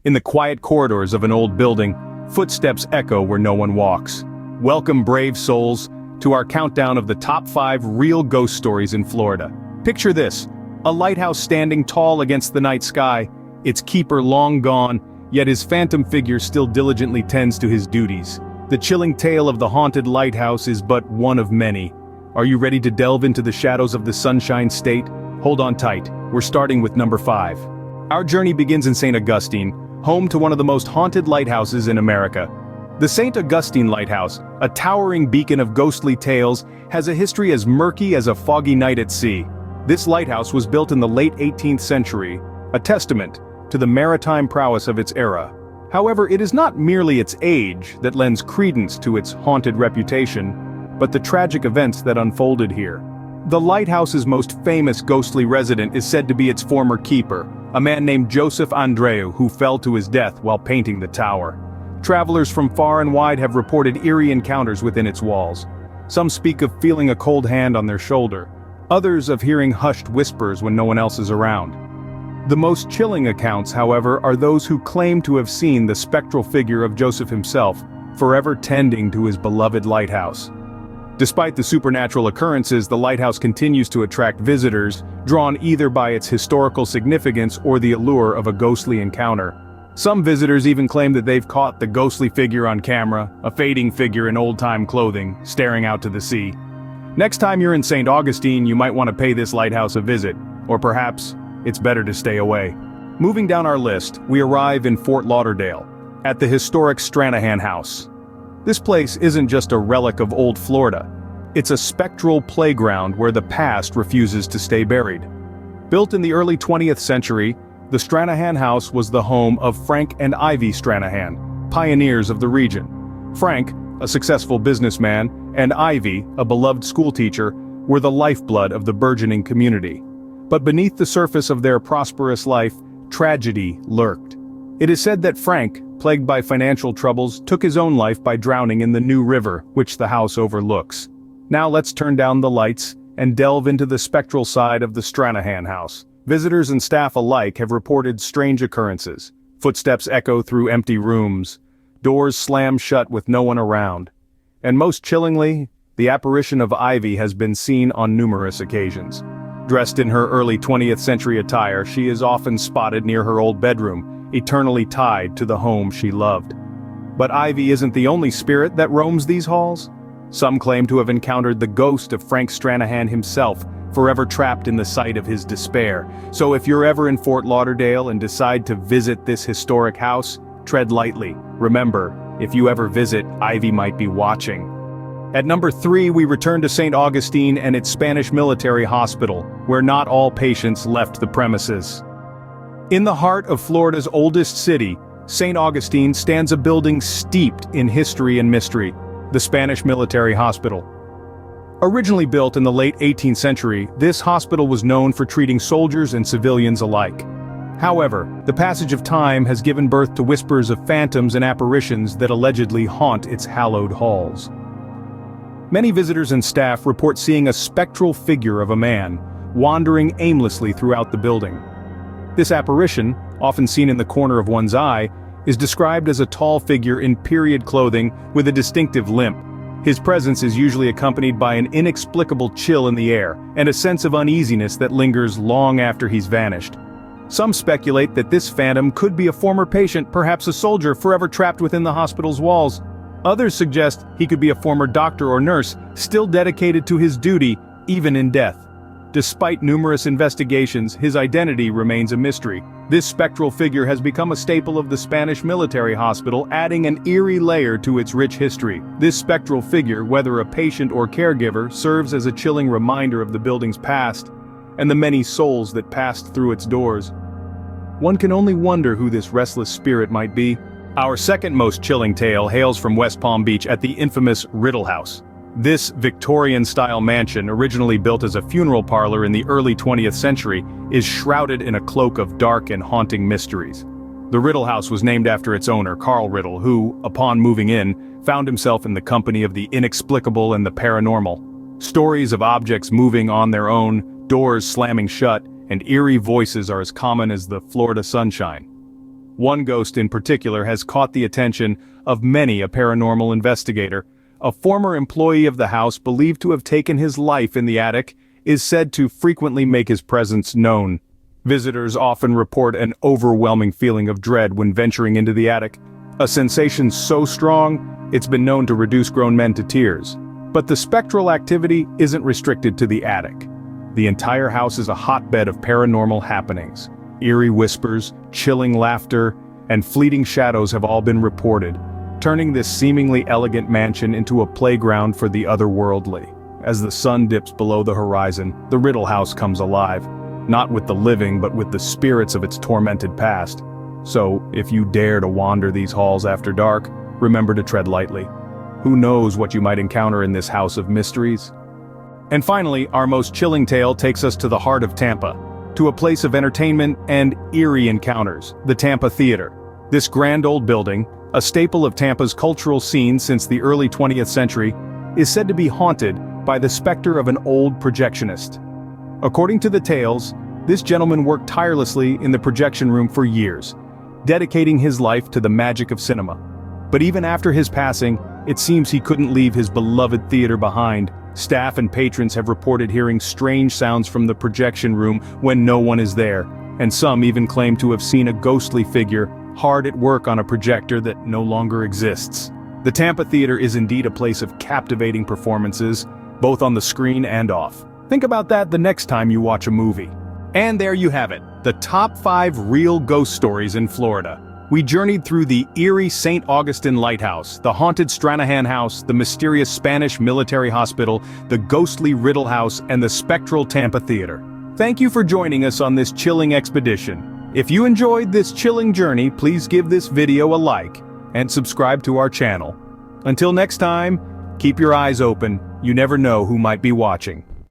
In the quiet corridors of an old building, footsteps echo where no one walks. Welcome, brave souls, to our countdown of the top 5 real ghost stories in Florida. Picture this: a lighthouse standing tall against the night sky, its keeper long gone, yet his phantom figure still diligently tends to his duties. The chilling tale of the haunted lighthouse is but one of many. Are you ready to delve into the shadows of the Sunshine State? Hold on tight, we're starting with number 5. Our journey begins in St. Augustine, home to one of the most haunted lighthouses in America. The St. Augustine Lighthouse, a towering beacon of ghostly tales, has a history as murky as a foggy night at sea. This lighthouse was built in the late 18th century, a testament to the maritime prowess of its era. However, it is not merely its age that lends credence to its haunted reputation, but the tragic events that unfolded here. The lighthouse's most famous ghostly resident is said to be its former keeper, a man named Joseph Andreu, who fell to his death while painting the tower. Travelers from far and wide have reported eerie encounters within its walls. Some speak of feeling a cold hand on their shoulder, others of hearing hushed whispers when no one else is around. The most chilling accounts, however, are those who claim to have seen the spectral figure of Joseph himself, forever tending to his beloved lighthouse. Despite the supernatural occurrences, the lighthouse continues to attract visitors, drawn either by its historical significance or the allure of a ghostly encounter. Some visitors even claim that they've caught the ghostly figure on camera, a fading figure in old-time clothing, staring out to the sea. Next time you're in St. Augustine, you might want to pay this lighthouse a visit, or perhaps it's better to stay away. Moving down our list, we arrive in Fort Lauderdale, at the historic Stranahan House. This place isn't just a relic of old Florida. It's a spectral playground where the past refuses to stay buried. Built in the early 20th century, the Stranahan House was the home of Frank and Ivy Stranahan, pioneers of the region. Frank, a successful businessman, and Ivy, a beloved schoolteacher, were the lifeblood of the burgeoning community. But beneath the surface of their prosperous life, tragedy lurked. It is said that Frank, plagued by financial troubles, took his own life by drowning in the New River, which the house overlooks. Now let's turn down the lights and delve into the spectral side of the Stranahan House. Visitors and staff alike have reported strange occurrences. Footsteps echo through empty rooms. Doors slam shut with no one around. And most chillingly, the apparition of Ivy has been seen on numerous occasions. Dressed in her early 20th century attire, she is often spotted near her old bedroom, eternally tied to the home she loved. But Ivy isn't the only spirit that roams these halls. Some claim to have encountered the ghost of Frank Stranahan himself, forever trapped in the sight of his despair. So if you're ever in Fort Lauderdale and decide to visit this historic house, tread lightly. Remember, if you ever visit, Ivy might be watching. At number 3, we return to St. Augustine and its Spanish military hospital, where not all patients left the premises. In the heart of Florida's oldest city, St. Augustine stands a building steeped in history and mystery, the Spanish Military Hospital. Originally built in the late 18th century, this hospital was known for treating soldiers and civilians alike. However, the passage of time has given birth to whispers of phantoms and apparitions that allegedly haunt its hallowed halls. Many visitors and staff report seeing a spectral figure of a man, wandering aimlessly throughout the building. This apparition, often seen in the corner of one's eye, is described as a tall figure in period clothing with a distinctive limp. His presence is usually accompanied by an inexplicable chill in the air, and a sense of uneasiness that lingers long after he's vanished. Some speculate that this phantom could be a former patient, perhaps a soldier forever trapped within the hospital's walls. Others suggest he could be a former doctor or nurse, still dedicated to his duty, even in death. Despite numerous investigations, his identity remains a mystery. This spectral figure has become a staple of the Spanish military hospital, adding an eerie layer to its rich history. This spectral figure, whether a patient or caregiver, serves as a chilling reminder of the building's past and the many souls that passed through its doors. One can only wonder who this restless spirit might be. Our second most chilling tale hails from West Palm Beach at the infamous Riddle House. This Victorian-style mansion, originally built as a funeral parlor in the early 20th century, is shrouded in a cloak of dark and haunting mysteries. The Riddle House was named after its owner, Carl Riddle, who, upon moving in, found himself in the company of the inexplicable and the paranormal. Stories of objects moving on their own, doors slamming shut, and eerie voices are as common as the Florida sunshine. One ghost in particular has caught the attention of many a paranormal investigator. A former employee of the house believed to have taken his life in the attic is said to frequently make his presence known. Visitors often report an overwhelming feeling of dread when venturing into the attic, a sensation so strong it's been known to reduce grown men to tears. But the spectral activity isn't restricted to the attic. The entire house is a hotbed of paranormal happenings. Eerie whispers, chilling laughter, and fleeting shadows have all been reported, turning this seemingly elegant mansion into a playground for the otherworldly. As the sun dips below the horizon, the Riddle House comes alive, not with the living but with the spirits of its tormented past. So, if you dare to wander these halls after dark, remember to tread lightly. Who knows what you might encounter in this house of mysteries? And finally, our most chilling tale takes us to the heart of Tampa, to a place of entertainment and eerie encounters, the Tampa Theatre. This grand old building, a staple of Tampa's cultural scene since the early 20th century, is said to be haunted by the specter of an old projectionist. According to the tales, this gentleman worked tirelessly in the projection room for years, dedicating his life to the magic of cinema. But even after his passing, it seems he couldn't leave his beloved theater behind. Staff and patrons have reported hearing strange sounds from the projection room when no one is there, and some even claim to have seen a ghostly figure hard at work on a projector that no longer exists. The Tampa Theatre is indeed a place of captivating performances, both on the screen and off. Think about that the next time you watch a movie. And there you have it, the top 5 real ghost stories in Florida. We journeyed through the eerie St. Augustine Lighthouse, the haunted Stranahan House, the mysterious Spanish military hospital, the ghostly Riddle House, and the spectral Tampa Theatre. Thank you for joining us on this chilling expedition. If you enjoyed this chilling journey, please give this video a like and subscribe to our channel. Until next time, keep your eyes open. You never know who might be watching.